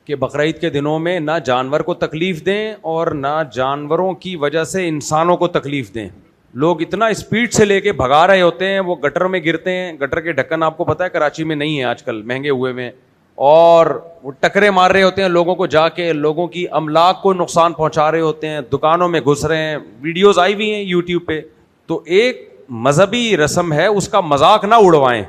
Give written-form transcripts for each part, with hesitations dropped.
کہ بقرعید کے دنوں میں نہ جانور کو تکلیف دیں اور نہ جانوروں کی وجہ سے انسانوں کو تکلیف دیں. لوگ اتنا اسپیڈ سے لے کے بھگا رہے ہوتے ہیں, وہ گٹر میں گرتے ہیں. گٹر کے ڈھکن آپ کو پتا ہے کراچی میں نہیں ہے آج کل, مہنگے ہوئے میں, اور وہ ٹکرے مار رہے ہوتے ہیں لوگوں کو, جا کے لوگوں کی املاک کو نقصان پہنچا رہے ہوتے ہیں, دکانوں میں گھس رہے ہیں. ویڈیوز آئی ہوئی ہیں یوٹیوب پہ. تو ایک مذہبی رسم ہے, اس کا مذاق نہ اڑوائیں.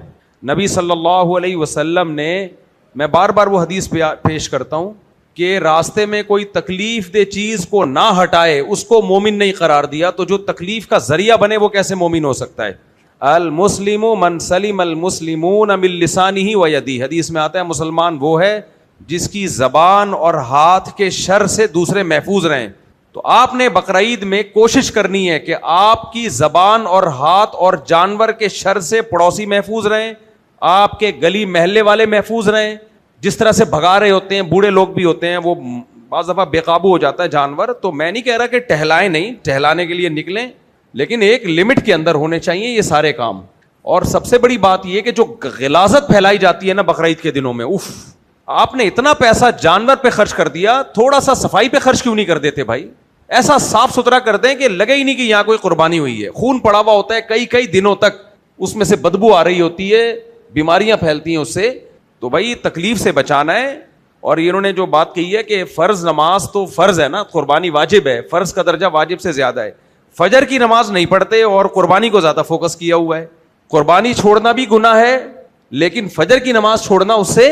نبی صلی اللہ علیہ وسلم نے, میں بار بار وہ حدیث پیش کرتا ہوں کہ راستے میں کوئی تکلیف دہ چیز کو نہ ہٹائے اس کو مومن نہیں قرار دیا. تو جو تکلیف کا ذریعہ بنے وہ کیسے مومن ہو سکتا ہے؟ المسلم من سلم المسلمون من لسانہ و یدہ. حدیث میں آتا ہے مسلمان وہ ہے جس کی زبان اور ہاتھ کے شر سے دوسرے محفوظ رہیں. تو آپ نے بقرعید میں کوشش کرنی ہے کہ آپ کی زبان اور ہاتھ اور جانور کے شر سے پڑوسی محفوظ رہیں, آپ کے گلی محلے والے محفوظ رہیں. جس طرح سے بھگا رہے ہوتے ہیں, بوڑھے لوگ بھی ہوتے ہیں, وہ بعض دفعہ بے قابو ہو جاتا ہے جانور. تو میں نہیں کہہ رہا کہ ٹہلائیں نہیں, ٹہلانے کے لیے نکلیں, لیکن ایک لمٹ کے اندر ہونے چاہیے یہ سارے کام. اور سب سے بڑی بات یہ کہ جو غلاظت پھیلائی جاتی ہے نا بقرعید کے دنوں میں, اف, آپ نے اتنا پیسہ جانور پہ خرچ کر دیا, تھوڑا سا صفائی پہ خرچ کیوں نہیں کر دیتے بھائی؟ ایسا صاف ستھرا کر دیں کہ لگے ہی نہیں کہ یہاں کوئی قربانی ہوئی ہے. خون پڑا ہوا ہوتا ہے کئی کئی دنوں تک, اس میں سے بدبو آ رہی ہوتی ہے, بیماریاں پھیلتی ہیں اس سے. تو بھائی تکلیف سے بچانا ہے. اور انہوں نے جو بات کہی ہے کہ فرض نماز تو فرض ہے نا, قربانی واجب ہے, فرض کا درجہ واجب سے زیادہ ہے. فجر کی نماز نہیں پڑھتے اور قربانی کو زیادہ فوکس کیا ہوا ہے. قربانی چھوڑنا بھی گناہ ہے, لیکن فجر کی نماز چھوڑنا اس سے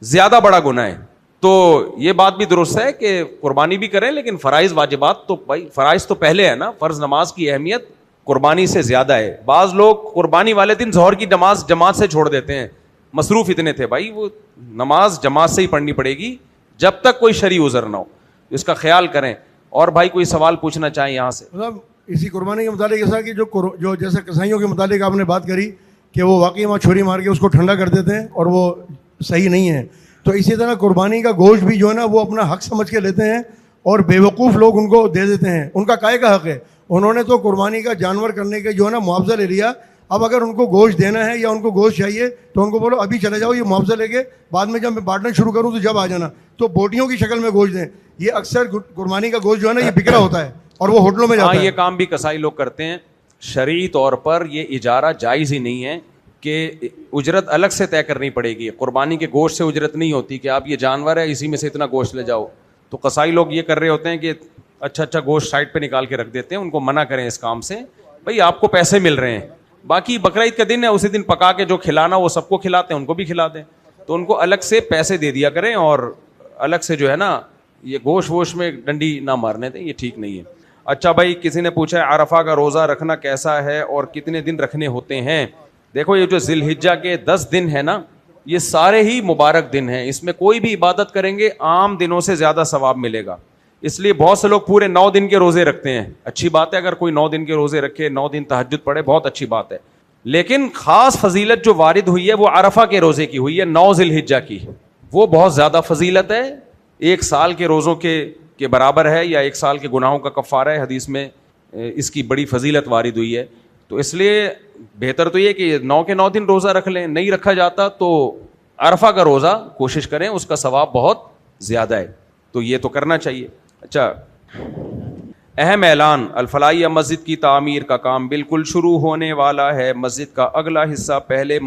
زیادہ بڑا گناہ ہے. تو یہ بات بھی درست ہے کہ قربانی بھی کریں, لیکن فرائض واجبات تو بھائی فرائض تو پہلے ہے نا. فرض نماز کی اہمیت قربانی سے زیادہ ہے. بعض لوگ قربانی والے دن ظہر کی نماز جماعت سے چھوڑ دیتے ہیں, مصروف اتنے تھے. بھائی وہ نماز جماعت سے ہی پڑھنی پڑے گی جب تک کوئی شرعی عذر نہ ہو, اس کا خیال کریں. اور بھائی کوئی سوال پوچھنا چاہیں یہاں سے؟ اسی قربانی کے متعلق ایسا کہ جو جیسے کسائیوں کے متعلق آپ نے بات کری کہ وہ واقعی وہاں چھری مار کے اس کو ٹھنڈا کر دیتے ہیں اور وہ صحیح نہیں ہے, تو اسی طرح قربانی کا گوشت بھی جو ہے نا وہ اپنا حق سمجھ کے لیتے ہیں اور بیوقوف لوگ ان کو دے دیتے ہیں. ان کا کائے کا حق ہے؟ انہوں نے تو قربانی کا جانور کرنے کے جو ہے نا معاوضہ لے لیا. اب اگر ان کو گوشت دینا ہے یا ان کو گوشت چاہیے تو ان کو بولو ابھی چلے جاؤ یہ معاوضہ لے کے, بعد میں جب میں بانٹنا شروع کروں تو جب آ جانا. تو بوٹیوں کی شکل میں گوشت دیں. یہ اکثر قربانی کا گوشت جو ہے نا یہ بکرا ہوتا ہے اور وہ ہوٹلوں میں جاتا ہے. یہ کام بھی کسائی لوگ کرتے ہیں. شرعی طور پر یہ اجارہ جائز ہی نہیں ہے کہ اجرت الگ سے طے کرنی پڑے گی. قربانی کے گوشت سے اجرت نہیں ہوتی کہ آپ یہ جانور ہے اسی میں سے اتنا گوشت لے جاؤ. تو قصائی لوگ یہ کر رہے ہوتے ہیں کہ اچھا گوشت سائڈ پہ نکال کے رکھ دیتے ہیں. ان کو منع کریں اس کام سے, بھائی آپ کو پیسے مل رہے ہیں. باقی بقرعید کا دن ہے, اسی دن پکا کے جو کھلانا وہ سب کو کھلاتے ہیں, ان کو بھی کھلا دیں. تو ان کو الگ سے پیسے دے دیا کریں اور الگ سے جو ہے نا یہ گوشت ووش میں ڈنڈی نہ مارنے دیں, یہ ٹھیک نہیں ہے. اچھا بھائی کسی نے پوچھا ہے عرفہ کا روزہ رکھنا کیسا ہے اور کتنے دن رکھنے ہوتے ہیں؟ دیکھو یہ جو ذی الحجہ کے 10 دن ہے نا یہ سارے ہی مبارک دن ہیں. اس میں کوئی بھی عبادت کریں گے عام دنوں سے زیادہ ثواب ملے گا. اس لیے بہت سے لوگ پورے 9 دن کے روزے رکھتے ہیں. اچھی بات ہے اگر کوئی 9 دن کے روزے رکھے, 9 دن تہجد پڑھے, بہت اچھی بات ہے. لیکن خاص فضیلت جو وارد ہوئی ہے وہ عرفہ کے روزے کی ہوئی ہے, 9 ذی الحجہ کی. وہ بہت زیادہ فضیلت ہے, 1 سال کے روزوں کے برابر ہے, یا 1 سال کے گناہوں کا کفارہ ہے. حدیث میں اس کی بڑی فضیلت وارد ہوئی ہے. تو اس لیے بہتر تو یہ کہ 9 کے 9 دن روزہ رکھ لیں. نہیں رکھا جاتا تو عرفہ کا روزہ کوشش کریں, اس کا ثواب بہت زیادہ ہے. تو یہ تو کرنا چاہیے. اچھا اہم اعلان, الفلاحیہ مسجد کی تعمیر کا کام بالکل شروع ہونے والا ہے. مسجد کا اگلا حصہ پہلے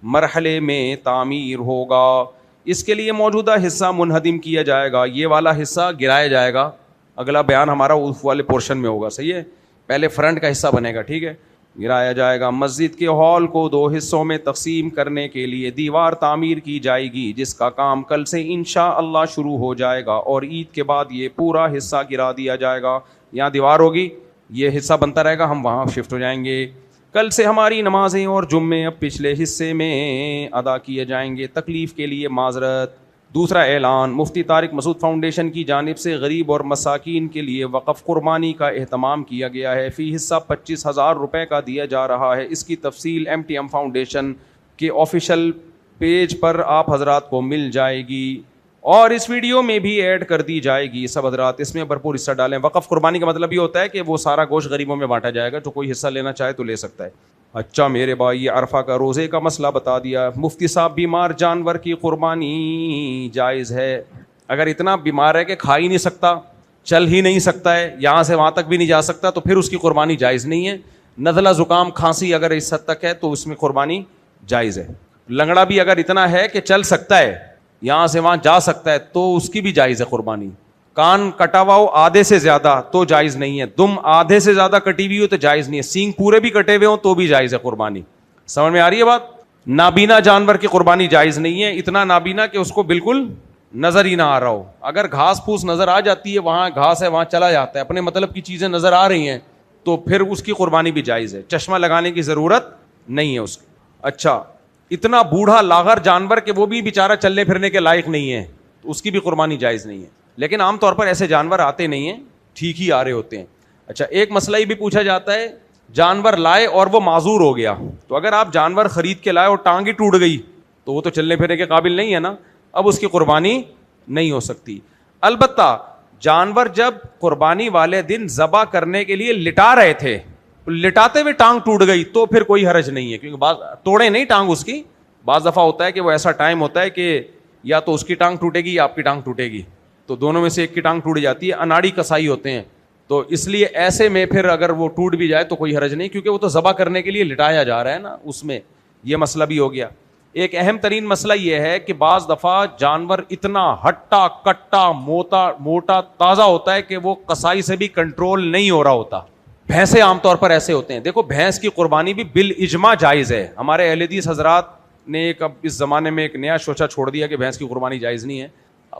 مرحلے میں تعمیر ہوگا. اس کے لیے موجودہ حصہ منہدم کیا جائے گا, یہ والا حصہ گرایا جائے گا. اگلا بیان ہمارا اس والے پورشن میں ہوگا, صحیح ہے. پہلے فرنٹ کا حصہ بنے گا, ٹھیک ہے, گرایا جائے گا. مسجد کے ہال کو 2 حصوں میں تقسیم کرنے کے لیے دیوار تعمیر کی جائے گی, جس کا کام کل سے انشاءاللہ شروع ہو جائے گا, اور عید کے بعد یہ پورا حصہ گرا دیا جائے گا. یہاں دیوار ہوگی, یہ حصہ بنتا رہے گا, ہم وہاں شفٹ ہو جائیں گے. کل سے ہماری نمازیں اور جمعے اب پچھلے حصے میں ادا کیے جائیں گے. تکلیف کے لیے معذرت. دوسرا اعلان, مفتی طارق مسعود فاؤنڈیشن کی جانب سے غریب اور مساکین کے لیے وقف قربانی کا اہتمام کیا گیا ہے. فی حصہ 25,000 روپے کا دیا جا رہا ہے. اس کی تفصیل MTM فاؤنڈیشن کے آفیشیل پیج پر آپ حضرات کو مل جائے گی, اور اس ویڈیو میں بھی ایڈ کر دی جائے گی. سب حضرات اس میں بھرپور حصہ ڈالیں. وقف قربانی کا مطلب یہ ہوتا ہے کہ وہ سارا گوشت غریبوں میں بانٹا جائے گا, جو کوئی حصہ لینا چاہے تو لے سکتا ہے. اچھا میرے بھائی, یہ عرفہ کا روزے کا مسئلہ بتا دیا. مفتی صاحب, بیمار جانور کی قربانی جائز ہے؟ اگر اتنا بیمار ہے کہ کھا ہی نہیں سکتا, چل ہی نہیں سکتا ہے, یہاں سے وہاں تک بھی نہیں جا سکتا, تو پھر اس کی قربانی جائز نہیں ہے. نزلہ زکام کھانسی اگر اس حد تک ہے تو اس میں قربانی جائز ہے. لنگڑا بھی اگر اتنا ہے کہ چل سکتا ہے, یہاں سے وہاں جا سکتا ہے, تو اس کی بھی جائز ہے قربانی. کان کٹا ہوا ہو آدھے سے زیادہ تو جائز نہیں ہے, دم آدھے سے زیادہ کٹی ہوئی ہو تو جائز نہیں ہے, سینگ پورے بھی کٹے ہوئے ہوں تو بھی جائز ہے قربانی. سمجھ میں آ رہی ہے بات؟ نابینا جانور کی قربانی جائز نہیں ہے, اتنا نابینا کہ اس کو بالکل نظر ہی نہ آ رہا ہو. اگر گھاس پھوس نظر آ جاتی ہے, وہاں گھاس ہے وہاں چلا جاتا ہے, اپنے مطلب کی چیزیں نظر آ رہی ہیں, تو پھر اس کی قربانی بھی جائز ہے. چشمہ لگانے کی ضرورت نہیں ہے اس کی. اچھا, اتنا بوڑھا لاغر جانور کہ وہ بھی بیچارہ چلنے پھرنے کے لائق نہیں ہے, تو اس کی بھی قربانی جائز نہیں ہے. لیکن عام طور پر ایسے جانور آتے نہیں ہیں, ٹھیک ہی آ رہے ہوتے ہیں. اچھا, ایک مسئلہ یہ بھی پوچھا جاتا ہے, جانور لائے اور وہ معذور ہو گیا, تو اگر آپ جانور خرید کے لائے اور ٹانگ ہی ٹوٹ گئی تو وہ تو چلنے پھرنے کے قابل نہیں ہے نا, اب اس کی قربانی نہیں ہو سکتی. البتہ جانور جب قربانی والے دن ذبح کرنے کے لیے لٹا رہے تھے, لٹاتے ہوئے ٹانگ ٹوٹ گئی تو پھر کوئی حرج نہیں ہے, کیونکہ بعض توڑے نہیں ٹانگ اس کی. بعض دفعہ ہوتا ہے کہ وہ ایسا ٹائم ہوتا ہے کہ یا تو اس کی ٹانگ ٹوٹے گی یا آپ کی ٹانگ ٹوٹے گی, تو دونوں میں سے ایک کی ٹانگ ٹوٹ جاتی ہے. اناڑی کسائی ہوتے ہیں, تو اس لیے ایسے میں پھر اگر وہ ٹوٹ بھی جائے تو کوئی حرج نہیں, کیونکہ وہ تو ذبح کرنے کے لیے لٹایا جا رہا ہے نا, اس میں یہ مسئلہ بھی ہو گیا. ایک اہم ترین مسئلہ یہ ہے کہ بعض دفعہ جانور اتنا ہٹا کٹا موٹا تازہ ہوتا ہے کہ وہ کسائی سے بھی کنٹرول نہیں ہو رہا ہوتا. بھینسیں عام طور پر ایسے ہوتے ہیں. دیکھو, بھینس کی قربانی بھی بالاجماع جائز ہے. ہمارے اہل حدیث حضرات نے ایک اب اس زمانے میں ایک نیا شوچا چھوڑ دیا کہ بھینس کی قربانی جائز نہیں ہے.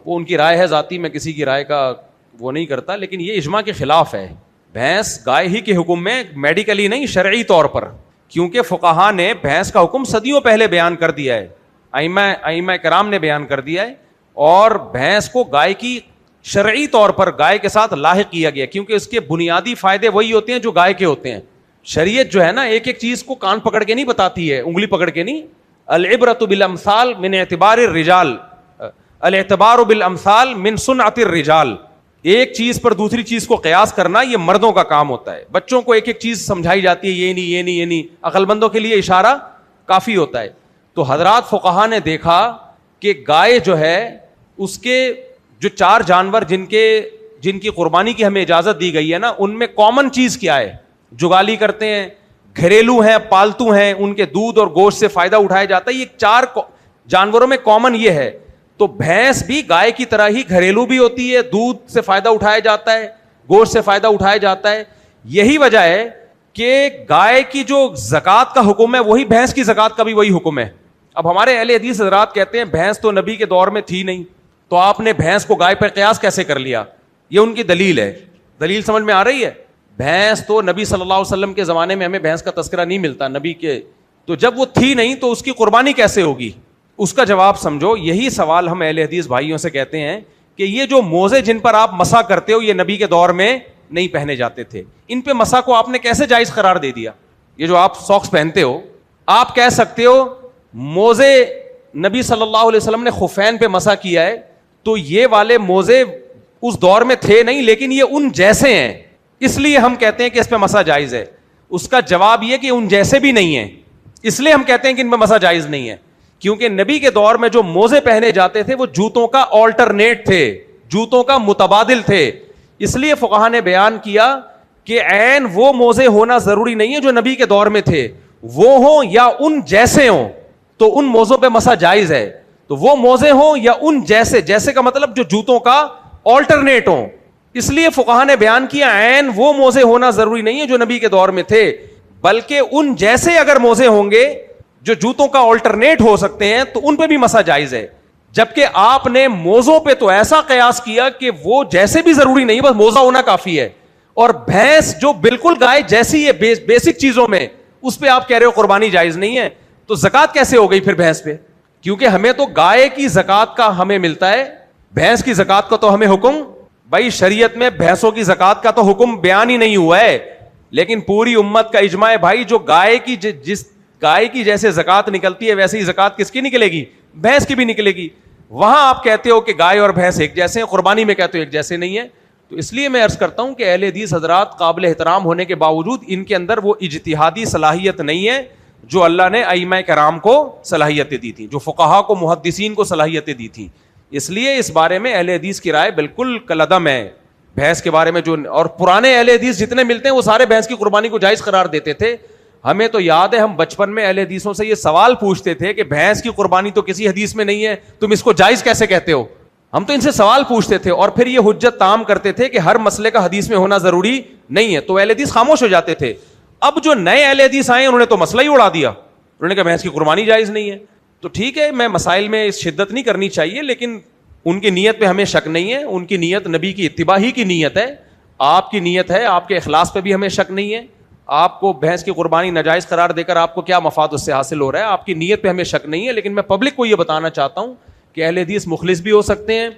وہ ان کی رائے ہے ذاتی, میں کسی کی رائے کا وہ نہیں کرتا, لیکن یہ اجماع کے خلاف ہے. بھینس گائے ہی کے حکم میں, میڈیکلی نہیں, شرعی طور پر, کیونکہ فقہا نے بھینس کا حکم صدیوں پہلے بیان کر دیا ہے, ائمہ کرام نے بیان کر دیا ہے, اور بھینس کو گائے کی شرعی طور پر گائے کے ساتھ لاحق کیا گیا, کیونکہ اس کے بنیادی فائدے وہی ہوتے ہیں جو گائے کے ہوتے ہیں. شریعت جو ہے نا, ایک ایک چیز کو کان پکڑ کے نہیں بتاتی ہے, انگلی پکڑ کے نہیں. العبرۃ بالامثال من اعتبار الرجال, الاعتبار بالامثال من صنعۃ الرجال. ایک چیز پر دوسری چیز کو قیاس کرنا یہ مردوں کا کام ہوتا ہے. بچوں کو ایک ایک چیز سمجھائی جاتی ہے, یہ نہیں یہ نہیں یہ نہیں, عقل مندوں کے لیے اشارہ کافی ہوتا ہے. تو حضرات فقہا نے دیکھا کہ گائے جو ہے, اس کے جو 4 جانور جن کی قربانی کی ہمیں اجازت دی گئی ہے نا, ان میں کامن چیز کیا ہے؟ جگالی کرتے ہیں, گھریلو ہیں, پالتو ہیں, ان کے دودھ اور گوشت سے فائدہ اٹھایا جاتا ہے. یہ 4 جانوروں میں کامن یہ ہے. تو بھینس بھی گائے کی طرح ہی گھریلو بھی ہوتی ہے, دودھ سے فائدہ اٹھایا جاتا ہے, گوشت سے فائدہ اٹھایا جاتا ہے. یہی وجہ ہے کہ گائے کی جو زکوٰۃ کا حکم ہے وہی بھینس کی زکوٰۃ کا بھی وہی حکم ہے. اب ہمارے اہل حدیث حضرات کہتے ہیں بھینس تو نبی کے دور میں تھی نہیں, تو آپ نے بھینس کو گائے پر قیاس کیسے کر لیا؟ یہ ان کی دلیل ہے. دلیل سمجھ میں آ رہی ہے؟ بھینس تو نبی صلی اللہ علیہ وسلم کے زمانے میں ہمیں بھینس کا تذکرہ نہیں ملتا نبی کے, تو جب وہ تھی نہیں تو اس کی قربانی کیسے ہوگی؟ اس کا جواب سمجھو. یہی سوال ہم اہل حدیث بھائیوں سے کہتے ہیں کہ یہ جو موزے جن پر آپ مسح کرتے ہو یہ نبی کے دور میں نہیں پہنے جاتے تھے, ان پہ مسح کو آپ نے کیسے جائز قرار دے دیا؟ یہ جو آپ ساکس پہنتے ہو, آپ کہہ سکتے ہو موزے نبی صلی اللہ علیہ وسلم نے خفین پہ مسح کیا ہے, تو یہ والے موزے اس دور میں تھے نہیں, لیکن یہ ان جیسے ہیں, اس لیے ہم کہتے ہیں کہ اس پہ مسح جائز ہے. اس کا جواب یہ کہ ان جیسے بھی نہیں ہیں, اس لیے ہم کہتے ہیں کہ ان پہ مسح جائز نہیں ہے, کیونکہ نبی کے دور میں جو موزے پہنے جاتے تھے وہ جوتوں کا آلٹرنیٹ تھے, جوتوں کا متبادل تھے. اس لیے فقہا نے بیان کیا کہ عین وہ موزے ہونا ضروری نہیں ہے جو نبی کے دور میں تھے, وہ ہوں یا ان جیسے ہوں, تو ان موزوں پہ مسح جائز ہے. تو وہ موزے ہوں یا ان جیسے, جیسے کا مطلب جو جوتوں کا آلٹرنیٹ ہوں. اس لیے فقہا نے بیان کیا عین وہ موزے ہونا ضروری نہیں ہے جو نبی کے دور میں تھے, بلکہ ان جیسے اگر موزے ہوں گے جو جوتوں کا آلٹرنیٹ ہو سکتے ہیں تو ان پہ بھی مسح جائز ہے. جبکہ آپ نے موزوں پہ تو ایسا قیاس کیا کہ وہ جیسے بھی ضروری نہیں, بس موزہ ہونا کافی ہے. اور بھینس جو بالکل گائے جیسی ہے بیسک چیزوں میں, اس پہ آپ کہہ رہے ہو قربانی جائز نہیں ہے. تو زکوٰۃ کیسے ہو گئی پھر بھینس پہ؟ کیونکہ ہمیں تو گائے کی زکوٰۃ کا ہمیں ملتا ہے, بھینس کی زکوٰۃ کا تو ہمیں حکم, بھائی شریعت میں بھینسوں کی زکوٰۃ کا تو حکم بیان ہی نہیں ہوا ہے, لیکن پوری امت کا اجماع ہے بھائی جو گائے کی جس گائے کی جیسے زکوٰۃ نکلتی ہے ویسے ہی زکوٰۃ کس کی نکلے گی؟ بھینس کی بھی نکلے گی. وہاں آپ کہتے ہو کہ گائے اور بھینس ایک جیسے ہیں, قربانی میں کہتے ہو ایک جیسے نہیں ہے. تو اس لیے میں عرض کرتا ہوں کہ اہل حدیث حضرات قابل احترام ہونے کے باوجود ان کے اندر وہ اجتہادی صلاحیت نہیں ہے جو اللہ نے ائمہ کرام کو صلاحیتیں دی تھیں, جو فقہا کو محدثین کو صلاحیتیں دی تھیں. اس لیے اس بارے میں اہل حدیث کی رائے بالکل کالعدم ہے. بھینس کے بارے میں جو, اور پرانے اہل حدیث جتنے ملتے ہیں وہ سارے بھینس کی قربانی کو جائز قرار دیتے تھے. ہمیں تو یاد ہے ہم بچپن میں اہل حدیثوں سے یہ سوال پوچھتے تھے کہ بھینس کی قربانی تو کسی حدیث میں نہیں ہے, تم اس کو جائز کیسے کہتے ہو. ہم تو ان سے سوال پوچھتے تھے اور پھر یہ حجت تام کرتے تھے کہ ہر مسئلے کا حدیث میں ہونا ضروری نہیں ہے, تو اہل حدیث خاموش ہو جاتے تھے. اب جو نئے اہل حدیث آئے انہوں نے تو مسئلہ ہی اڑا دیا, انہوں نے کہا بھینس کی قربانی جائز نہیں ہے. تو ٹھیک ہے, میں مسائل میں شدت نہیں کرنی چاہیے, لیکن ان کی نیت پہ ہمیں شک نہیں ہے. ان کی نیت نبی کی اتباع ہی کی نیت ہے, آپ کی نیت ہے, آپ کے اخلاص پہ بھی ہمیں شک نہیں ہے. آپ کو بھینس کی قربانی ناجائز قرار دے کر آپ کو کیا مفاد اس سے حاصل ہو رہا ہے, آپ کی نیت پہ ہمیں شک نہیں ہے. لیکن میں پبلک کو یہ بتانا چاہتا ہوں کہ اہل حدیث مخلص بھی ہو سکتے ہیں,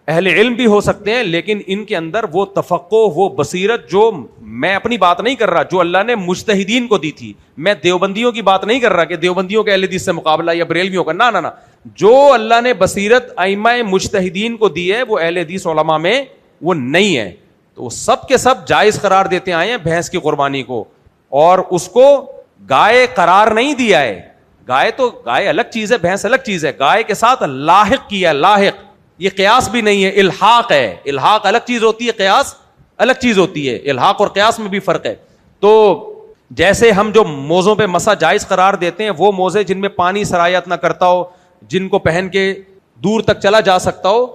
اہل علم بھی ہو سکتے ہیں, لیکن ان کے اندر وہ تفقہ, وہ بصیرت, جو میں اپنی بات نہیں کر رہا, جو اللہ نے مجتہدین کو دی تھی. میں دیوبندیوں کی بات نہیں کر رہا کہ دیوبندیوں کے اہل حدیث سے مقابلہ یا بریلویوں کا, نہ. جو اللہ نے بصیرت ائمہ مجتہدین کو دی ہے وہ اہل حدیث علماء میں وہ نہیں ہے. تو سب کے سب جائز قرار دیتے آئے ہیں بھینس کی قربانی کو, اور اس کو گائے قرار نہیں دیا ہے. گائے الگ چیز ہے, بھینس الگ چیز ہے. گائے کے ساتھ لاحق کیا, لاحق, یہ قیاس بھی نہیں ہے, الحاق ہے. الحاق الگ چیز ہوتی ہے, قیاس الگ چیز ہوتی ہے. الحاق اور قیاس میں بھی فرق ہے. تو جیسے ہم جو موزوں پہ مسا جائز قرار دیتے ہیں, وہ موزے جن میں پانی سرایت نہ کرتا ہو, جن کو پہن کے دور تک چلا جا سکتا ہو,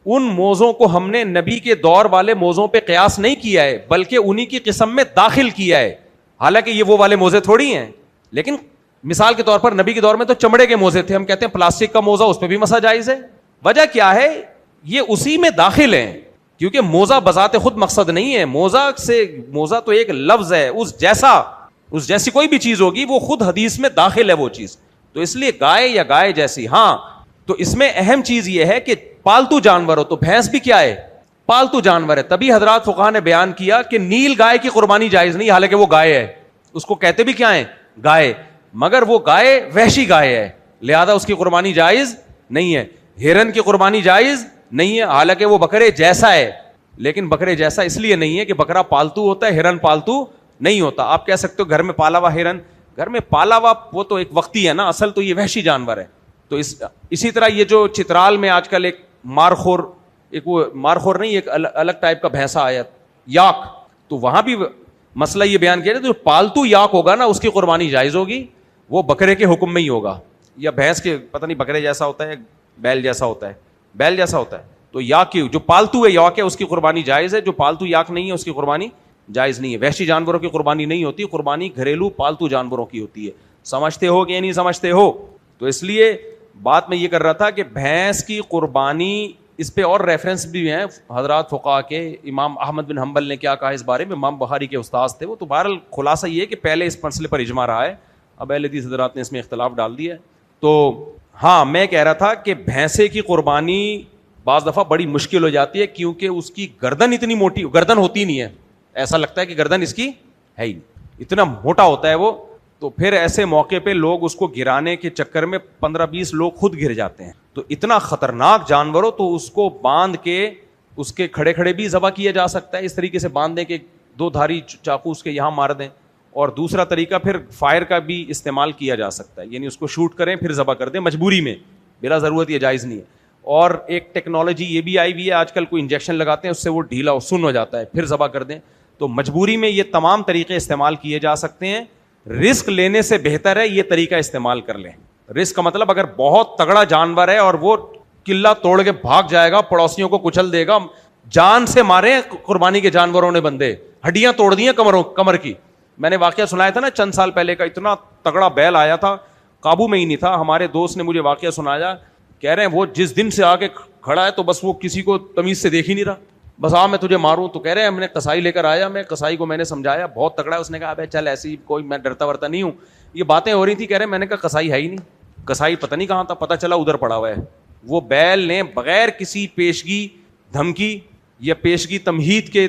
ان موزوں کو ہم نے نبی کے دور والے موزوں پہ قیاس نہیں کیا ہے, بلکہ انہی کی قسم میں داخل کیا ہے. حالانکہ یہ وہ والے موزے تھوڑی ہیں, لیکن مثال کے طور پر نبی کے دور میں تو چمڑے کے موزے تھے, ہم کہتے ہیں پلاسٹک کا موزہ, اس پہ بھی مسا جائز ہے. وجہ کیا ہے, یہ اسی میں داخل ہیں, کیونکہ موزہ بذات خود مقصد نہیں ہے. موزہ تو ایک لفظ ہے, اس جیسی کوئی بھی چیز ہوگی وہ خود حدیث میں داخل ہے وہ چیز. تو اس لیے گائے یا گائے جیسی, ہاں تو اس میں اہم چیز یہ ہے کہ پالتو جانور ہو, تو بھینس بھی کیا ہے, پالتو جانور ہے. تبھی حضرات فقہا نے بیان کیا کہ نیل گائے کی قربانی جائز نہیں, حالانکہ وہ گائے ہے, اس کو کہتے بھی کیا ہے, گائے, مگر وہ گائے وحشی گائے ہے, لہذا اس کی قربانی جائز نہیں ہے. ہرن کی قربانی جائز نہیں ہے, حالانکہ وہ بکرے جیسا ہے, لیکن بکرے جیسا اس لیے نہیں ہے کہ بکرا پالتو ہوتا ہے, ہرن پالتو نہیں ہوتا. آپ کہہ سکتے ہو گھر میں پالا ہوا ہرن, گھر میں پالا ہوا وہ تو ایک وقتی ہے نا, اصل تو یہ وحشی جانور ہے. تو اسی طرح یہ جو چترال میں آج کل ایک مارخور نہیں, ایک الگ ٹائپ کا بھینسا آیا, یاک, تو وہاں بھی مسئلہ یہ بیان کیا, جو پالتو یاک ہوگا نا اس کی قربانی جائز ہوگی, وہ بکرے کے حکم میں ہی ہوگا, یا بھینس کے, پتہ نہیں بکرے جیسا ہوتا ہے, بیل جیسا ہوتا ہے, تو یاک کی جو پالتو ہے یاک ہے اس کی قربانی جائز ہے, جو پالتو یاک نہیں ہے اس کی قربانی جائز نہیں ہے. وحشی جانوروں کی قربانی نہیں ہوتی, قربانی گھریلو پالتو جانوروں کی ہوتی ہے. سمجھتے ہو کہ نہیں سمجھتے ہو؟ تو اس لیے بات میں یہ کر رہا تھا کہ بھینس کی قربانی, اس پہ اور ریفرنس بھی ہیں حضرات فقہا کے. امام احمد بن حنبل نے کیا کہا اس بارے میں, امام بخاری کے استاذ تھے وہ. تو بہرحال خلاصہ یہ ہے کہ پہلے اس مسئلے پر اجماع رہا ہے, اب اہل حدیث حضرات نے اس میں اختلاف ڈال دیا ہے. تو ہاں میں کہہ رہا تھا کہ بھینسے کی قربانی بعض دفعہ بڑی مشکل ہو جاتی ہے, کیونکہ اس کی گردن اتنی موٹی, گردن ہوتی نہیں ہے, ایسا لگتا ہے کہ گردن اس کی ہے ہی, اتنا موٹا ہوتا ہے وہ. تو پھر ایسے موقع پہ لوگ اس کو گرانے کے چکر میں 15-20 لوگ خود گر جاتے ہیں. تو اتنا خطرناک جانور ہو تو اس کو باندھ کے اس کے کھڑے کھڑے بھی ذبح کیا جا سکتا ہے, اس طریقے سے باندھ دیں کہ 2 دھاری چاقو اس کے یہاں مار دیں. اور دوسرا طریقہ پھر فائر کا بھی استعمال کیا جا سکتا ہے, یعنی اس کو شوٹ کریں پھر ذبح کر دیں مجبوری میں, بلا ضرورت یہ جائز نہیں ہے. اور ایک ٹیکنالوجی یہ بھی آئی ہوئی ہے آج کل, کوئی انجیکشن لگاتے ہیں اس سے وہ ڈھیلا سن ہو جاتا ہے, پھر ذبح کر دیں. تو مجبوری میں یہ تمام طریقے استعمال کیے جا سکتے ہیں. رسک لینے سے بہتر ہے یہ طریقہ استعمال کر لیں. رسک کا مطلب اگر بہت تگڑا جانور ہے اور وہ قلعہ توڑ کے بھاگ جائے گا, پڑوسیوں کو کچل دے گا, جان سے مارے قربانی کے جانوروں نے بندے, ہڈیاں توڑ دی ہیں کمر کی. میں نے واقعہ سنایا تھا نا چند سال پہلے کا, اتنا تگڑا بیل آیا تھا, قابو میں ہی نہیں تھا. ہمارے دوست نے مجھے واقعہ سنایا, کہہ رہے ہیں وہ جس دن سے آگے کھڑا ہے تو بس وہ کسی کو تمیز سے دیکھ ہی نہیں رہا, بس میں تجھے ماروں. تو کہہ رہے ہیں ہم نے کسائی لے کر آیا, میں کسائی کو میں نے سمجھایا, بہت تگڑا ہے. اس نے کہا ابے چل ایسی کوئی, میں ڈرتا ورتا نہیں ہوں. یہ باتیں ہو رہی تھی, کہہ رہے ہیں میں نے کہا کسائی ہے ہی نہیں, کسائی پتہ نہیں کہاں تھا, پتہ چلا ادھر پڑا ہوا ہے. وہ بیل نے بغیر کسی پیشگی دھمکی یا پیشگی تمہید کے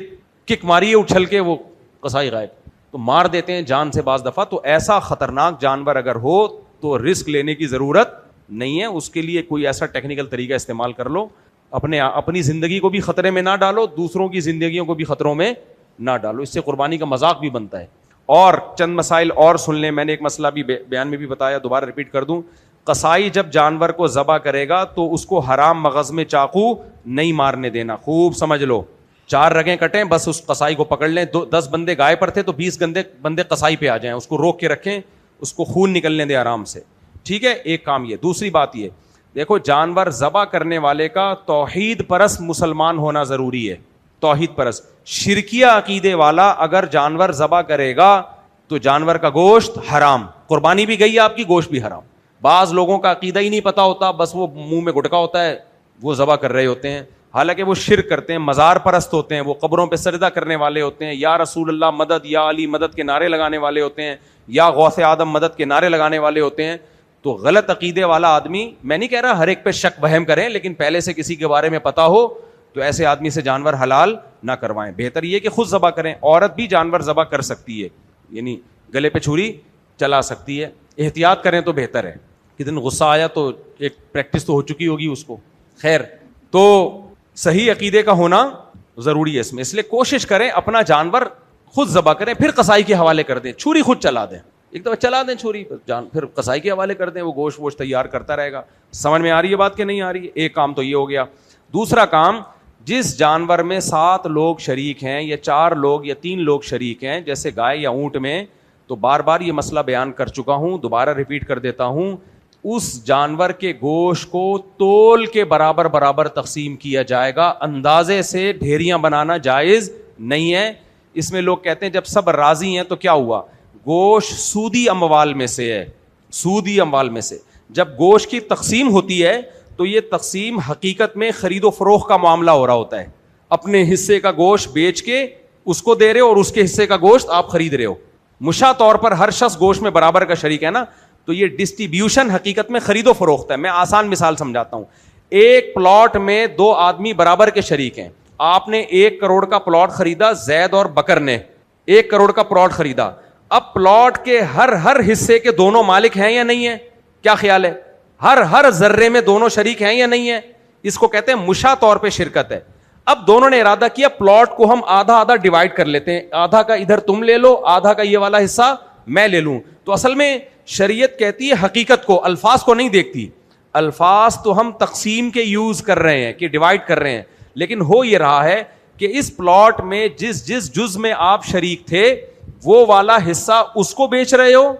کک ماری ہے اچھل کے, وہ کسائی غائب. تو مار دیتے ہیں جان سے بعض دفعہ. تو ایسا خطرناک جانور اگر ہو تو رسک لینے کی ضرورت نہیں ہے, اس کے لیے کوئی ایسا ٹیکنیکل طریقہ استعمال کر لو. اپنی زندگی کو بھی خطرے میں نہ ڈالو, دوسروں کی زندگیوں کو بھی خطروں میں نہ ڈالو, اس سے قربانی کا مذاق بھی بنتا ہے. اور چند مسائل اور سن لیں, میں نے ایک مسئلہ بھی بیان میں بھی بتایا, دوبارہ ریپیٹ کر دوں. قصائی جب جانور کو ذبح کرے گا تو اس کو حرام مغز میں چاقو نہیں مارنے دینا. خوب سمجھ لو, 4 رگیں کٹیں, بس اس قصائی کو پکڑ لیں. 10 بندے گائے پر تھے تو 20 بندے قصائی پہ آ جائیں, اس کو روک کے رکھیں, اس کو خون نکلنے دیں آرام سے. ٹھیک ہے, ایک کام یہ. دوسری بات یہ دیکھو, جانور ذبح کرنے والے کا توحید پرست مسلمان ہونا ضروری ہے. توحید پرست شرکیہ عقیدے والا اگر جانور ذبح کرے گا تو جانور کا گوشت حرام, قربانی بھی گئی آپ کی, گوشت بھی حرام. بعض لوگوں کا عقیدہ ہی نہیں پتا ہوتا, بس وہ منہ میں گٹکا ہوتا ہے, وہ ذبح کر رہے ہوتے ہیں, حالانکہ وہ شرک کرتے ہیں, مزار پرست ہوتے ہیں, وہ قبروں پہ سجدہ کرنے والے ہوتے ہیں, یا رسول اللہ مدد, یا علی مدد کے نعرے لگانے والے ہوتے ہیں, یا غوث آدم مدد کے نعرے لگانے والے ہوتے ہیں. تو غلط عقیدے والا آدمی, میں نہیں کہہ رہا ہر ایک پہ شک وہم کریں, لیکن پہلے سے کسی کے بارے میں پتا ہو تو ایسے آدمی سے جانور حلال نہ کروائیں. بہتر یہ کہ خود ذبح کریں. عورت بھی جانور ذبح کر سکتی ہے, یعنی گلے پہ چھری چلا سکتی ہے, احتیاط کریں تو بہتر ہے. کتنا غصہ آیا تو ایک پریکٹس تو ہو چکی ہوگی اس کو. خیر, تو صحیح عقیدے کا ہونا ضروری ہے اس میں, اس لیے کوشش کریں اپنا جانور خود ذبح کریں, پھر قصائی کے حوالے کر دیں. چھری خود چلا دیں, ایک دفعہ چلا دیں چھری, پھر قصائی کے حوالے کر دیں, وہ گوشت تیار کرتا رہے گا. سمجھ میں آ رہی ہے بات کہ نہیں آ رہی ہے؟ ایک کام تو یہ ہو گیا. دوسرا کام, جس جانور میں 7 لوگ شریک ہیں یا 4 لوگ یا 3 لوگ شریک ہیں, جیسے گائے یا اونٹ میں, تو بار بار یہ مسئلہ بیان کر چکا ہوں, دوبارہ ریپیٹ کر دیتا ہوں, اس جانور کے گوشت کو تول کے برابر تقسیم کیا جائے گا. اندازے سے ڈھیریاں بنانا جائز نہیں ہے. اس میں لوگ کہتے ہیں جب سب راضی ہیں تو کیا ہوا, گوشت سودی اموال میں سے ہے, سودی اموال میں سے. جب گوشت کی تقسیم ہوتی ہے تو یہ تقسیم حقیقت میں خرید و فروخت کا معاملہ ہو رہا ہوتا ہے. اپنے حصے کا گوشت بیچ کے اس کو دے رہے ہو اور اس کے حصے کا گوشت آپ خرید رہے ہو. مشاع طور پر ہر شخص گوشت میں برابر کا شریک ہے نا, تو یہ ڈسٹریبیوشن حقیقت میں خرید و فروخت ہے. میں آسان مثال سمجھاتا ہوں. ایک پلاٹ میں 2 آدمی برابر کے شریک ہیں. آپ نے 1 کروڑ کا پلاٹ خریدا, زید اور بکر نے 1 کروڑ کا پلاٹ خریدا. اب پلاٹ کے ہر حصے کے دونوں مالک ہیں یا نہیں ہیں؟ کیا خیال ہے؟ ہر ذرے میں دونوں شریک ہیں یا نہیں ہیں؟ اس کو کہتے ہیں مشاع طور پہ شرکت ہے. اب دونوں نے ارادہ کیا پلاٹ کو ہم آدھا ڈیوائڈ کر لیتے ہیں, آدھا کا ادھر تم لے لو, آدھا کا یہ والا حصہ میں لے لوں. تو اصل میں شریعت کہتی ہے حقیقت کو, الفاظ کو نہیں دیکھتی. الفاظ تو ہم تقسیم کے یوز کر رہے ہیں کہ ڈیوائڈ کر رہے ہیں, لیکن ہو یہ رہا ہے کہ اس پلاٹ میں جس جز میں آپ شریک تھے وہ والا حصہ اس کو بیچ رہے ہو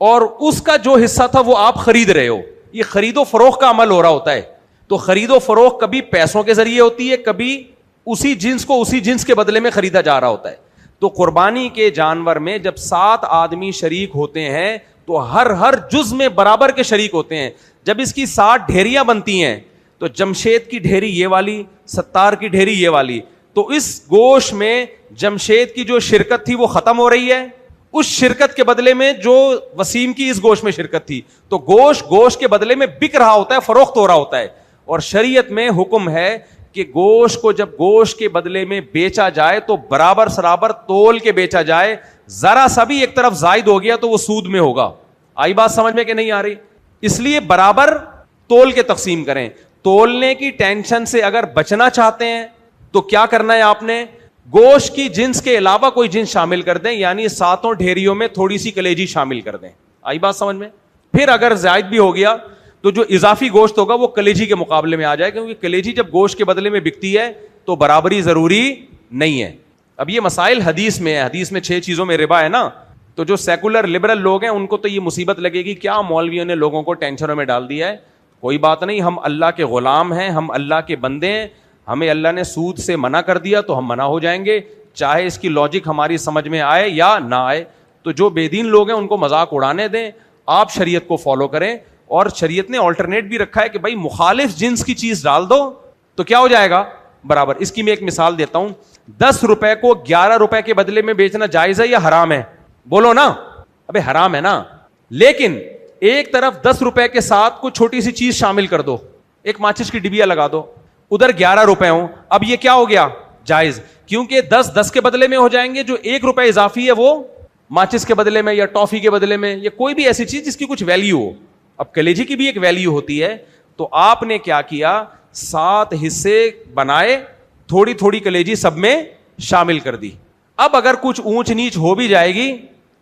اور اس کا جو حصہ تھا وہ آپ خرید رہے ہو. یہ خرید و فروخت کا عمل ہو رہا ہوتا ہے. تو خرید و فروخت کبھی پیسوں کے ذریعے ہوتی ہے, کبھی اسی جنس کو اسی جنس کے بدلے میں خریدا جا رہا ہوتا ہے. تو قربانی کے جانور میں جب 7 آدمی شریک ہوتے ہیں تو ہر جز میں برابر کے شریک ہوتے ہیں. جب اس کی 60 ڈھیریاں بنتی ہیں تو جمشید کی ڈھیری یہ والی, ستار کی ڈھیری یہ والی, تو اس گوشت میں جمشید کی جو شرکت تھی وہ ختم ہو رہی ہے, اس شرکت کے بدلے میں جو وسیم کی اس گوشت میں شرکت تھی, تو گوشت کے بدلے میں بک رہا ہوتا ہے, فروخت ہو رہا ہوتا ہے. اور شریعت میں حکم ہے کہ گوشت کو جب گوشت کے بدلے میں بیچا جائے تو برابر سرابر تول کے بیچا جائے. ذرا سا بھی ایک طرف زائد ہو گیا تو وہ سود میں ہوگا. آئی بات سمجھ میں کہ نہیں آ رہی؟ اس لیے برابر تول کے تقسیم کریں. تولنے کی ٹینشن سے اگر بچنا چاہتے ہیں تو کیا کرنا ہے, آپ نے گوشت کی جنس کے علاوہ کوئی جنس شامل کر دیں, یعنی 7 ڈھیریوں میں تھوڑی سی کلیجی شامل کر دیں. آئی بات سمجھ میں؟ پھر اگر زائد بھی ہو گیا تو جو اضافی گوشت ہوگا وہ کلیجی کے مقابلے میں آ جائے, کیونکہ کلیجی جب گوشت کے بدلے میں بکتی ہے تو برابری ضروری نہیں ہے. اب یہ مسائل حدیث میں ہے, حدیث میں 6 چیزوں میں ربا ہے نا, تو جو سیکولر لبرل لوگ ہیں ان کو تو یہ مصیبت لگے گی, کیا مولویوں نے لوگوں کو ٹینشنوں میں ڈال دیا ہے. کوئی بات نہیں, ہم اللہ کے غلام ہیں, ہم اللہ کے بندے ہیں, ہمیں اللہ نے سود سے منع کر دیا تو ہم منع ہو جائیں گے, چاہے اس کی لاجک ہماری سمجھ میں آئے یا نہ آئے. تو جو بے دین لوگ ہیں ان کو مذاق اڑانے دیں, آپ شریعت کو فالو کریں. اور شریعت نے آلٹرنیٹ بھی رکھا ہے کہ بھائی مخالف جنس کی چیز ڈال دو تو کیا ہو جائے گا, برابر. اس کی میں ایک مثال دیتا ہوں. 10 روپے کو 11 روپے کے بدلے میں بیچنا جائز ہے یا حرام ہے؟ بولو نا. ابے حرام ہے نا, لیکن ایک طرف 10 روپے کے ساتھ کوئی چھوٹی سی چیز شامل کر دو, ایک ماچس کی ڈبیا لگا دو, ادھر 11 روپے ہوں, اب یہ کیا ہو گیا, جائز. کیونکہ 10 کے بدلے میں ہو جائیں گے, جو 1 روپے اضافی ہے وہ ماچس کے بدلے میں یا ٹافی کے بدلے میں, یا کوئی بھی ایسی چیز جس کی کچھ ویلیو ہو. اب کلیجی کی بھی ایک ویلیو ہوتی ہے. تو آپ نے کیا کیا, 7 حصے بنائے, تھوڑی تھوڑی کلیجی سب میں شامل کر دی. اب اگر کچھ اونچ نیچ ہو بھی جائے گی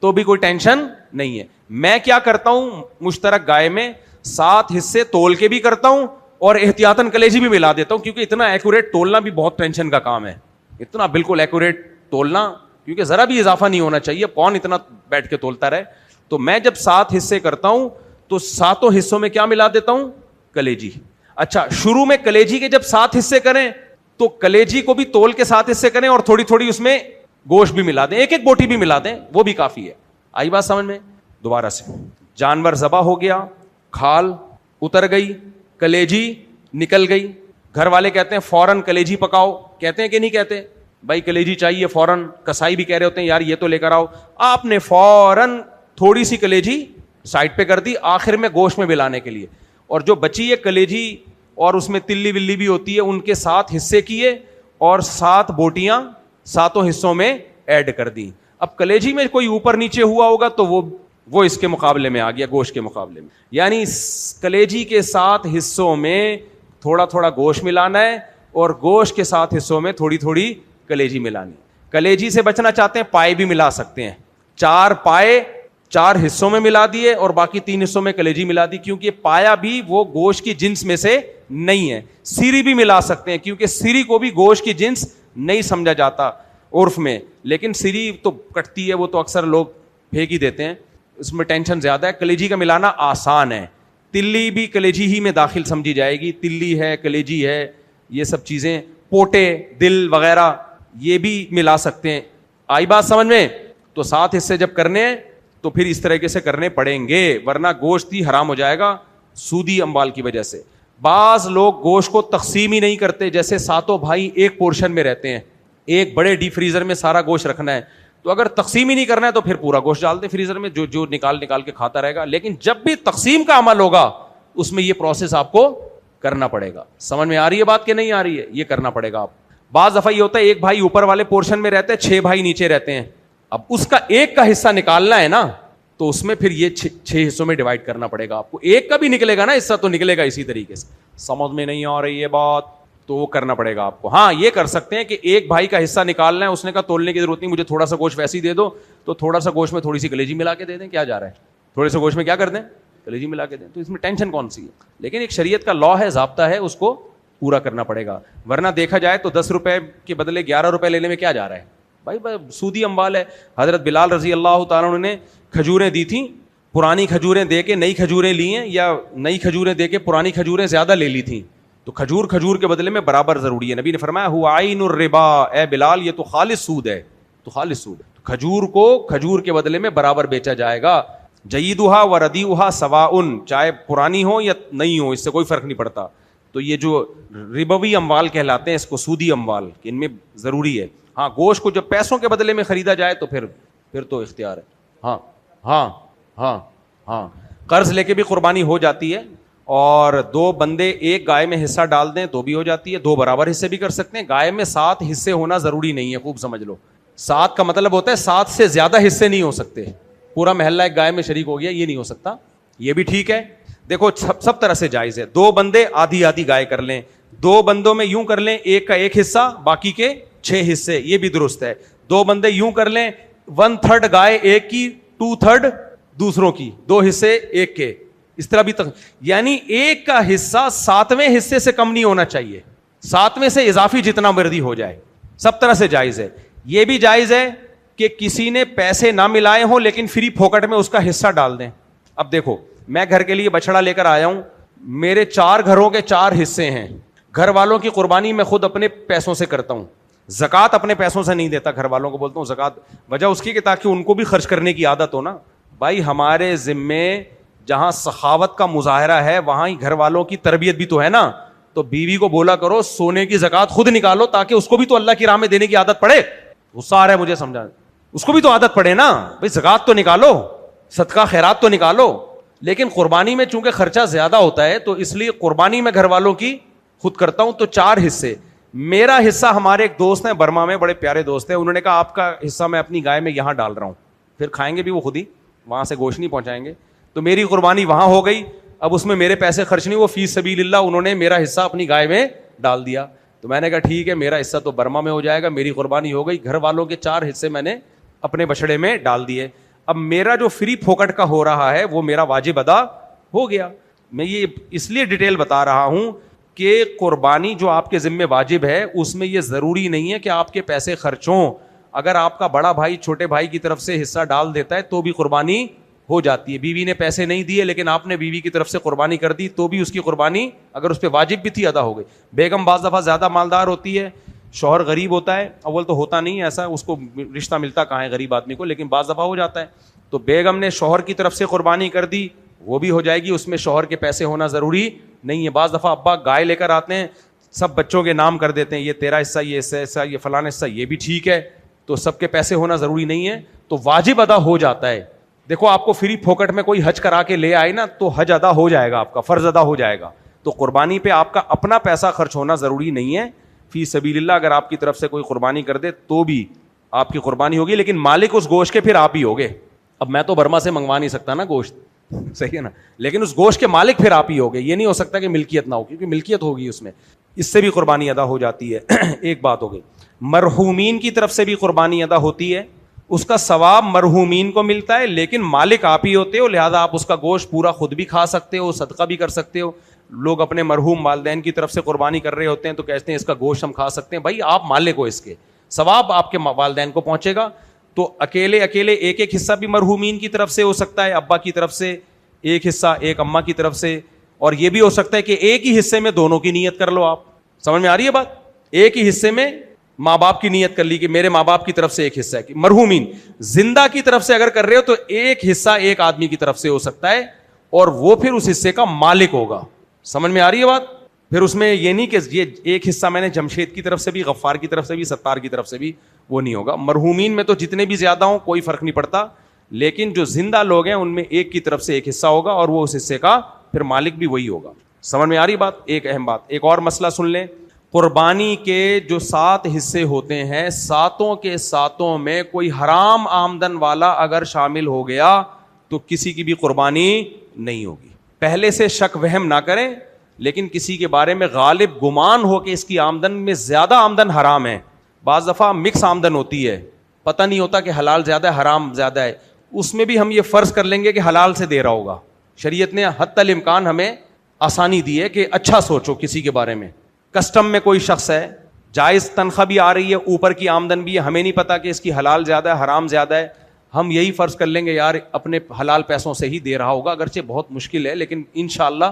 تو بھی کوئی ٹینشن نہیں ہے. میں کیا کرتا ہوں, مشترک گائے میں 7 حصے تول کے بھی کرتا ہوں اور احتیاطاً کلیجی بھی ملا دیتا ہوں, کیونکہ اتنا ایکوریٹ تولنا بھی بہت ٹینشن کا کام ہے, اتنا بالکل ایکوریٹ تولنا, کیونکہ ذرا بھی اضافہ نہیں ہونا چاہیے, کون اتنا بیٹھ کے تولتا رہے. تو میں جب 7 حصے کرتا ہوں تو 7 حصوں میں کیا ملا دیتا ہوں, کلیجی. اچھا, شروع میں کلیجی کے جب 7 حصے کریں تو کلیجی کو بھی تول کے 7 حصے کریں اور تھوڑی تھوڑی اس میں گوشت بھی ملا دیں, ایک بوٹی بھی ملا دیں, وہ بھی کافی ہے. آئی بات سمجھ میں؟ دوبارہ سے, جانور ذبح ہو گیا, کھال اتر گئی, کلیجی نکل گئی, گھر والے کہتے ہیں فوراً کلیجی پکاؤ, کہتے ہیں کہ نہیں کہتے؟ بھائی کلیجی چاہیے فوراً, کسائی بھی کہہ رہے ہوتے ہیں یار یہ تو لے کر آؤ, آپ نے فوراً تھوڑی سی کلیجی سائڈ پہ کر دی آخر میں گوشت میں ملانے کے لیے, اور جو بچی ہے کلیجی اور اس میں تلی ولی بھی ہوتی ہے, ان کے 7 حصے کیے اور 7 بوٹیاں 7 حصوں میں ایڈ کر دی. اب کلیجی میں کوئی اوپر نیچے ہوا ہوگا تو وہ اس کے مقابلے میں آ گیا, گوشت کے مقابلے میں, یعنی کلیجی کے 7 حصوں میں تھوڑا تھوڑا گوشت ملانا ہے اور گوشت کے 7 حصوں میں تھوڑی تھوڑی کلیجی ملانی. کلیجی سے بچنا چاہتے ہیں پائے بھی ملا سکتے ہیں, 4 پائے 4 حصوں میں ملا دیے اور باقی 3 حصوں میں کلیجی ملا دی, کیونکہ پایا بھی وہ گوشت کی جنس میں سے نہیں ہے. سیری بھی ملا سکتے ہیں کیونکہ سیری کو بھی گوشت کی جنس نہیں سمجھا جاتا عرف میں, لیکن سیری تو کٹتی ہے, وہ تو اکثر لوگ پھینک ہی دیتے ہیں, اس میں ٹینشن زیادہ ہے. کلیجی کا ملانا آسان ہے. تلی بھی کلیجی ہی میں داخل سمجھی جائے گی, تلی ہے, کلیجی ہے, یہ سب چیزیں, پوٹے, دل وغیرہ یہ بھی ملا سکتے ہیں. آئی بات سمجھ میں؟ تو 7 حصے جب کرنے ہیں تو پھر اس طریقے سے کرنے پڑیں گے, ورنہ گوشت ہی حرام ہو جائے گا سودی اموال کی وجہ سے. بعض لوگ گوشت کو تقسیم ہی نہیں کرتے, جیسے 7 بھائی ایک پورشن میں رہتے ہیں, ایک بڑے ڈی فریزر میں سارا گوشت رکھنا ہے, تو اگر تقسیم ہی نہیں کرنا ہے تو پھر پورا گوشت ڈال دیں فریزر میں, جو نکال کے کھاتا رہے گا. لیکن جب بھی تقسیم کا عمل ہوگا اس میں یہ پروسیس آپ کو کرنا پڑے گا. سمجھ میں آ رہی ہے بات کہ نہیں آ رہی ہے؟ یہ کرنا پڑے گا آپ. بعض دفعہ یہ ہوتا ہے ایک بھائی اوپر والے پورشن میں رہتے ہیں, 6 بھائی نیچے رہتے ہیں, اب اس کا ایک کا حصہ نکالنا ہے نا, تو اس میں پھر یہ 6 حصوں میں ڈیوائڈ کرنا پڑے گا آپ کو. ایک کا بھی نکلے گا نا حصہ تو نکلے گا اسی طریقے سے. سمجھ میں نہیں آ رہی ہے بات؟ تو وہ کرنا پڑے گا آپ کو. ہاں یہ کر سکتے ہیں کہ ایک بھائی کا حصہ نکالنا ہے, اس نے کہا تولنے کی ضرورت نہیں, مجھے تھوڑا سا گوشت ویسے ہی دے دو, تو تھوڑا سا گوشت میں تھوڑی سی کلیجی ملا کے دے دیں, کیا جا رہا ہے, تھوڑے سے گوشت میں کیا کر دیں, کلیجی ملا کے دیں, تو اس میں ٹینشن کون سی ہے؟ لیکن ایک شریعت کا لا ہے, ضابطہ ہے, اس کو پورا کرنا پڑے گا. ورنہ دیکھا جائے تو 10 روپے کے بدلے 11 روپے لینے میں کیا جا رہا ہے بھائی, سودی اموال ہے. حضرت بلال رضی اللہ تعالیٰ عنہ نے کھجوریں دی تھیں, پرانی کھجوریں دے کے نئی کھجوریں لی ہیں, یا نئی کھجوریں دے کے پرانی کھجوریں زیادہ لے لی تھیں, تو کھجور کے بدلے میں برابر ضروری ہے. نبی نے فرمایا ہوا عین الربا, اے بلال یہ تو خالص سود ہے, تو خالص سود ہے. کھجور کو کھجور کے بدلے میں برابر بیچا جائے گا. جیدھا و ردیھا سواء, چاہے پرانی ہو یا نئی ہو, اس سے کوئی فرق نہیں پڑتا. تو یہ جو ربوی اموال کہلاتے ہیں, اس کو سودی اموال, کہ ان میں ضروری ہے. ہاں گوشت کو جب پیسوں کے بدلے میں خریدا جائے تو پھر تو اختیار ہے. ہاں ہاں ہاں ہاں, قرض لے کے بھی قربانی ہو جاتی ہے, اور 2 بندے ایک گائے میں حصہ ڈال دیں تو بھی ہو جاتی ہے. 2 برابر حصے بھی کر سکتے ہیں. گائے میں 7 حصے ہونا ضروری نہیں ہے, خوب سمجھ لو. 7 کا مطلب ہوتا ہے 7 سے زیادہ حصے نہیں ہو سکتے. پورا محلہ ایک گائے میں شریک ہو گیا, یہ نہیں ہو سکتا. یہ بھی ٹھیک ہے, دیکھو سب طرح سے جائز ہے. 2 بندے آدھی آدھی گائے کر لیں, 2 بندوں میں یوں کر لیں, ایک کا ایک حصہ باقی کے 6 حصے, یہ بھی درست ہے. 2 بندے یوں کر لیں, 1/3 گائے ایک کی, 2/3 دوسروں کی, 2 حصے ایک کے, اس طرح بھی یعنی ایک کا حصہ 7ویں حصے سے کم نہیں ہونا چاہیے, 7ویں سے اضافی جتنا مرضی ہو جائے. سب طرح سے جائز ہے. یہ بھی جائز ہے کہ کسی نے پیسے نہ ملائے ہوں لیکن فری پھوکٹ میں اس کا حصہ ڈال دیں. اب دیکھو میں گھر کے لیے بچڑا لے کر آیا ہوں, میرے 4 گھروں کے 4 حصے ہیں. گھر والوں کی قربانی میں خود اپنے پیسوں سے کرتا ہوں, زکوٰۃ اپنے پیسوں سے نہیں دیتا. گھر والوں کو بولتا ہوں زکوٰۃ, وجہ اس کی کہ تاکہ ان کو بھی خرچ کرنے کی عادت ہو نا. بھائی ہمارے ذمے جہاں سخاوت کا مظاہرہ ہے وہاں ہی گھر والوں کی تربیت بھی تو ہے نا. تو بیوی کو بولا کرو سونے کی زکوٰۃ خود نکالو, تاکہ اس کو بھی تو اللہ کی راہ میں دینے کی عادت پڑے. غصہ آ رہا ہے مجھے, سمجھا, اس کو بھی تو عادت پڑے نا بھائی, زکوٰۃ تو نکالو, صدقہ خیرات تو نکالو. لیکن قربانی میں چونکہ خرچہ زیادہ ہوتا ہے تو اس لیے قربانی میں گھر والوں کی خود کرتا ہوں. تو 4 حصے. میرا حصہ, ہمارے ایک دوست ہیں برما میں, بڑے پیارے دوست ہیں, انہوں نے کہا آپ کا حصہ میں اپنی گائے میں یہاں ڈال رہا ہوں, پھر کھائیں گے بھی وہ خود ہی, وہاں سے گوشت نہیں پہنچائیں گے. تو میری قربانی وہاں ہو گئی. اب اس میں میرے پیسے خرچ نہیں, وہ فی سبیل اللہ انہوں نے میرا حصہ اپنی گائے میں ڈال دیا. تو میں نے کہا ٹھیک ہے, میرا حصہ تو برما میں ہو جائے گا, میری قربانی ہو گئی. گھر والوں کے 4 حصے میں نے اپنے بچڑے میں ڈال دیے. اب میرا جو فری پھوکٹ کا ہو رہا ہے وہ میرا واجب ادا ہو گیا. میں یہ اس لیے ڈیٹیل بتا رہا ہوں کہ قربانی جو آپ کے ذمہ واجب ہے اس میں یہ ضروری نہیں ہے کہ آپ کے پیسے خرچ ہوں. اگر آپ کا بڑا بھائی چھوٹے بھائی کی طرف سے حصہ ڈال دیتا ہے تو بھی قربانی ہو جاتی ہے. بیوی نے پیسے نہیں دیے لیکن آپ نے بیوی کی طرف سے قربانی کر دی تو بھی اس کی قربانی اگر اس پہ واجب بھی تھی ادا ہو گئی. بیگم بعض دفعہ زیادہ مالدار ہوتی ہے, شوہر غریب ہوتا ہے, اول تو ہوتا نہیں ہے ایسا, اس کو رشتہ ملتا کہاں ہے غریب آدمی کو, لیکن بعض دفعہ ہو جاتا ہے. تو بیگم نے شوہر کی طرف سے قربانی کر دی, وہ بھی ہو جائے گی, اس میں شوہر کے پیسے ہونا ضروری نہیں ہے. بعض دفعہ ابا گائے لے کر آتے ہیں, سب بچوں کے نام کر دیتے ہیں, یہ تیرا حصہ, یہ حصہ, یہ فلانا حصہ, یہ بھی ٹھیک ہے, تو سب کے پیسے ہونا ضروری نہیں ہے, تو واجب ادا ہو جاتا ہے. دیکھو آپ کو فری پھوکٹ میں کوئی حج کرا کے لے آئے نا تو حج ادا ہو جائے گا, آپ کا فرض ادا ہو جائے گا. تو قربانی پہ آپ کا اپنا پیسہ خرچ ہونا ضروری نہیں ہے. فی سبیل اللہ اگر آپ کی طرف سے کوئی قربانی کر دے تو بھی آپ کی قربانی ہوگی, لیکن مالک اس گوشت کے پھر آپ ہی ہوگے. اب میں تو برما سے منگوا نہیں سکتا نا گوشت, صحیح ہے نا, لیکن اس گوشت کے مالک پھر آپ ہی ہوگے. یہ نہیں ہو سکتا کہ ملکیت نہ ہو, کیونکہ ملکیت ہوگی اس میں, اس سے بھی قربانی ادا ہو جاتی ہے. ایک بات ہو گئی. مرحومین کی طرف سے بھی قربانی ادا ہوتی ہے, اس کا ثواب مرحومین کو ملتا ہے, لیکن مالک آپ ہی ہوتے ہو, لہذا آپ اس کا گوشت پورا خود بھی کھا سکتے ہو, صدقہ بھی کر سکتے ہو. لوگ اپنے مرحوم والدین کی طرف سے قربانی کر رہے ہوتے ہیں تو کہتے ہیں اس کا گوشت ہم کھا سکتے ہیں. بھائی آپ مالک ہو, اس کے ثواب آپ کے والدین کو پہنچے گا. تو اکیلے ایک ایک حصہ بھی مرحومین کی طرف سے ہو سکتا ہے, ابا کی طرف سے ایک حصہ, ایک اماں کی طرف سے, اور یہ بھی ہو سکتا ہے کہ ایک ہی حصے میں دونوں کی نیت کر لو آپ. سمجھ میں آ رہی ہے بات؟ ایک ہی حصے میں ماں باپ کی نیت کر لی کہ میرے ماں باپ کی طرف سے ایک حصہ ہے. مرحومین زندہ کی طرف سے اگر کر رہے ہو تو ایک حصہ ایک آدمی کی طرف سے ہو سکتا ہے, اور وہ پھر اس حصے کا مالک ہوگا. سمجھ میں آ رہی ہے بات؟ پھر اس میں یہ نہیں کہ یہ ایک حصہ میں نے جمشید کی طرف سے بھی, غفار کی طرف سے بھی, ستار کی طرف سے بھی, وہ نہیں ہوگا. مرحومین میں تو جتنے بھی زیادہ ہوں کوئی فرق نہیں پڑتا, لیکن جو زندہ لوگ ہیں ان میں ایک کی طرف سے ایک حصہ ہوگا اور وہ اس حصے کا پھر مالک بھی وہی ہوگا. سمجھ میں آ رہی بات؟ ایک اہم بات, ایک اور مسئلہ سن لیں. قربانی کے جو 7 حصے ہوتے ہیں, 7 کے 7 میں کوئی حرام آمدن والا اگر شامل ہو گیا تو کسی کی بھی قربانی نہیں ہوگی. پہلے سے شک وہم نہ کریں, لیکن کسی کے بارے میں غالب گمان ہو کہ اس کی آمدن میں زیادہ آمدن حرام ہے. بعض دفعہ مکس آمدن ہوتی ہے, پتہ نہیں ہوتا کہ حلال زیادہ ہے حرام زیادہ ہے, اس میں بھی ہم یہ فرض کر لیں گے کہ حلال سے دے رہا ہوگا. شریعت نے حتی الامکان ہمیں آسانی دی ہے کہ اچھا سوچو کسی کے بارے میں. کسٹم میں کوئی شخص ہے, جائز تنخواہ بھی آ رہی ہے, اوپر کی آمدن بھی ہے, ہمیں نہیں پتا کہ اس کی حلال زیادہ ہے حرام زیادہ ہے, ہم یہی فرض کر لیں گے یار اپنے حلال پیسوں سے ہی دے رہا ہوگا, اگرچہ بہت مشکل ہے لیکن انشاءاللہ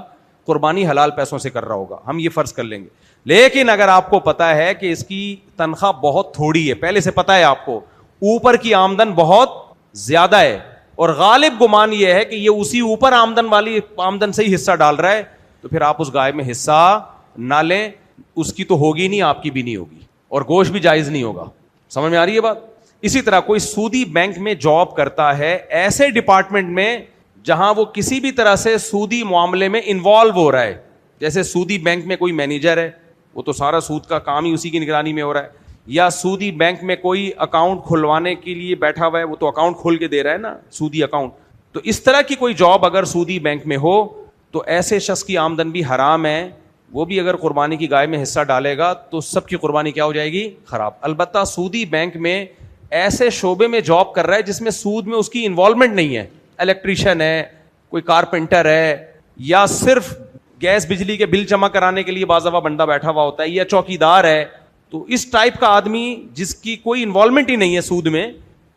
قربانی حلال پیسوں سے کر رہا ہوگا, ہم یہ فرض کر لیں گے. لیکن اگر آپ کو پتا ہے کہ اس کی تنخواہ بہت تھوڑی ہے, پہلے سے پتا ہے آپ کو, اوپر کی آمدن بہت زیادہ ہے, اور غالب گمان یہ ہے کہ یہ اسی اوپر آمدن والی آمدن سے ہی حصہ ڈال رہا ہے, تو پھر آپ اس گائے میں حصہ نہ لیں. اس کی تو ہوگی نہیں, آپ کی بھی نہیں ہوگی, اور گوشت بھی جائز نہیں ہوگا. سمجھ میں آ رہی ہے بات؟ اسی طرح کوئی سودی بینک میں جاب کرتا ہے, ایسے ڈپارٹمنٹ میں جہاں وہ کسی بھی طرح سے سودی معاملے میں انوالو ہو رہا ہے, جیسے سودی بینک میں کوئی مینیجر ہے, وہ تو سارا سود کا کام ہی اسی کی نگرانی میں ہو رہا ہے, یا سودی بینک میں کوئی اکاؤنٹ کھلوانے کے لیے بیٹھا ہوا ہے, وہ تو اکاؤنٹ کھول کے دے رہا ہے نا, سودی اکاؤنٹ. تو اس طرح کی کوئی جاب اگر سودی بینک میں ہو تو ایسے شخص کی آمدن بھی حرام ہے, وہ بھی اگر قربانی کی گائے میں حصہ ڈالے گا تو سب کی قربانی کیا ہو جائے گی؟ خراب. البتہ سودی بینک میں ایسے شعبے میں جاب کر رہا ہے جس میں سود میں اس کی انوالومنٹ نہیں ہے, الیکٹریشین ہے, کوئی کارپینٹر ہے, یا صرف گیس بجلی کے بل جمع کرانے کے لیے بعض دفعہ بندہ بیٹھا ہوا ہوتا ہے, یا چوکیدار ہے, تو اس ٹائپ کا آدمی جس کی کوئی انوالومنٹ ہی نہیں ہے سود میں,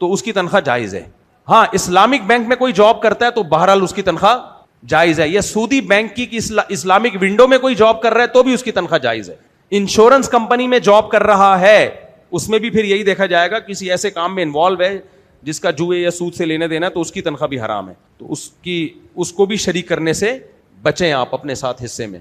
تو اس کی تنخواہ جائز ہے. ہاں اسلامک بینک میں کوئی جاب کرتا ہے تو بہرحال اس کی تنخواہ جائز ہے, یا سودی بینک کی اسلامک ونڈو میں کوئی جاب کر رہا ہے تو بھی اس کی تنخواہ جائز ہے. انشورنس کمپنی میں جاب کر رہا ہے, اس میں بھی پھر یہی دیکھا جائے گا کسی ایسے کام میں انوالو ہے جس کا جوئے یا سود سے لینے دینا, تو اس کی تنخواہ بھی حرام ہے. تو اس کو بھی شریک کرنے سے بچیں آپ اپنے ساتھ حصے میں.